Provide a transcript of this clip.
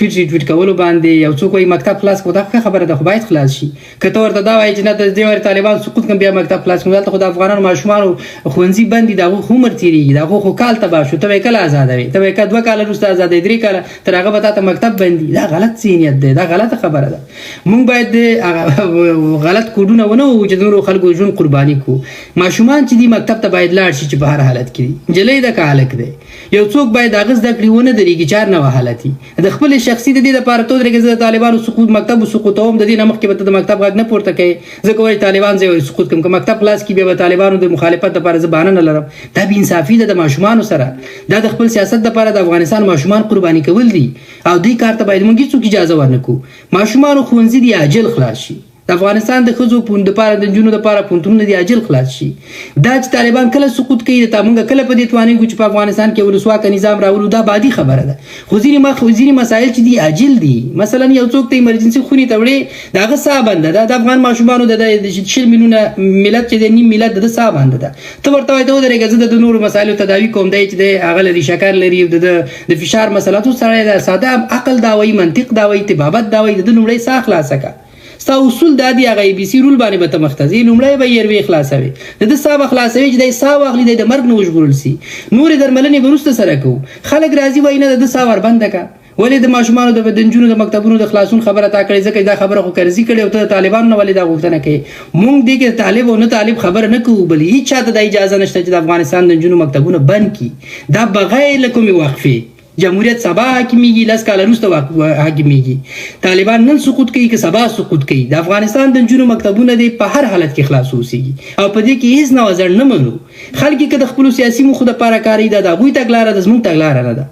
ټویټ کولو باندې یو څوک وایي مکتب خلاص کړو، دا خبره ده، خو باید خلاص شي. که ته ورته دا وایي چې نه د دې وارې طالبان سقوط کړي بیا مکتب خلاص کړو، دلته خو د افغانانو ماشومانو ښوونځي بند دي، د هغوی خو عمر تېرېږي، د هغوی خو کال تباه شو، ته به یې کله ازادوې؟ ته به یې 2 کاله وروسته ازادوې، 3 کاله، تر هغه به تا ته مکتب بند دي. دا غلط ذهنیت دی، دا غلطه خبره ده. موږ باید غلط کوډونه ونه وو چې د نورو خلکو ژوند قرباني کړو. ماشومان چې دي مکتب ته باید لاړ شي چې په هر حالت کې دي، نجلۍ ده که هلک دی. یو څوک باید هغه زده کړې ونه درېږي چې هر نوع حالت وي. د خپلې شخصي د دې دپاره ته ودرېږې زه د طالبانو سقوط مکتب سقوطوم، د دې نه مخکې به ته د مکتب غږ نه پورته کوې، ځکه وایي طالبان زه یې سقوط کړم. که مکتب خلاص کړي بیا به طالبانو د مخالفت دپاره زه بهانه نه لرم. دا بېانصافي ده د ماشومانو سره. دا د خپل سیاست دپاره د افغانستان ماشومان قرباني کول دي او دې کار ته باید موږ هېڅوک اجازه ورنکړو. ماشومانو ښوونځي دي عاجل خلاص شي، د افغانستان د ښځو دپاره د نجونو دپاره پوهنتونونه دي عاجل خلاص شي. دا چې طالبان کله سقوط کوي تا موږ کله په دې توانېږو چې په افغانستان کې ولسواکه نظام راولو، دا بعدي خبره ده. خو ځینې مسایل چې دي عاجل دي. مثلا یو څوک ته ایمرجنسي خونې ته وړې، د هغه ساه بنده ده. د افغان ماشومانو د 20 میلیونه ملت چې د نیم ملت د ساه بنده ده. ته ورته وایې ته ودرېږه زه د نورو مسایلو تداوي کوم، دی چې دی هغه لري شکر لري، د فشار مسله تو سړی ده، ساده عقل دا وایي، منطق دا وایي، طبابت دا وایي، د لومړی ساه خلاصه کړه. ستا اصول دا دي، هغه ABC رول باندې به ته مخته ځې، لومړی به یې روې خلاصوې، د ده ساه به خلاصوې چې دی ساه واخلي، دی د مرګ نه وژغورل سي. نورې درملنې به وروسته سره کوو. خلک راځي وایي نه د ده ساه وربنده کړه. ولې د ماشومانو د نجونو د مکتبونو د خلاصون خبره تا کړې؟ ځکه دا خبره خو کرزي کړې او ته د طالبانو نه ولې دا غوښتنه کوې؟ موږ دې کې طالب او نه طالب خبره نه کوو، بلې هېڅ چا ته دا اجازه نشته چې د افغانستان د نجونو مکتبونه بند کړي. دا بغیر له کومې وقفې جمهوریت سبا حاکمیږي، 10 کاله وروسته حاکمیږي. طالبان نن سقوط کوي که سبا سقوط کوي، د افغانستان د نجونو مکتبونه دي په هر حالت کې خلاص اوسېږي او په دې کې هېڅ نوع ځنډ نه منو. خلک که د خپلو سیاسي موخو دپاره کاروي، دا د هغوی تګلاره ده، زموږ تګلاره نه ده.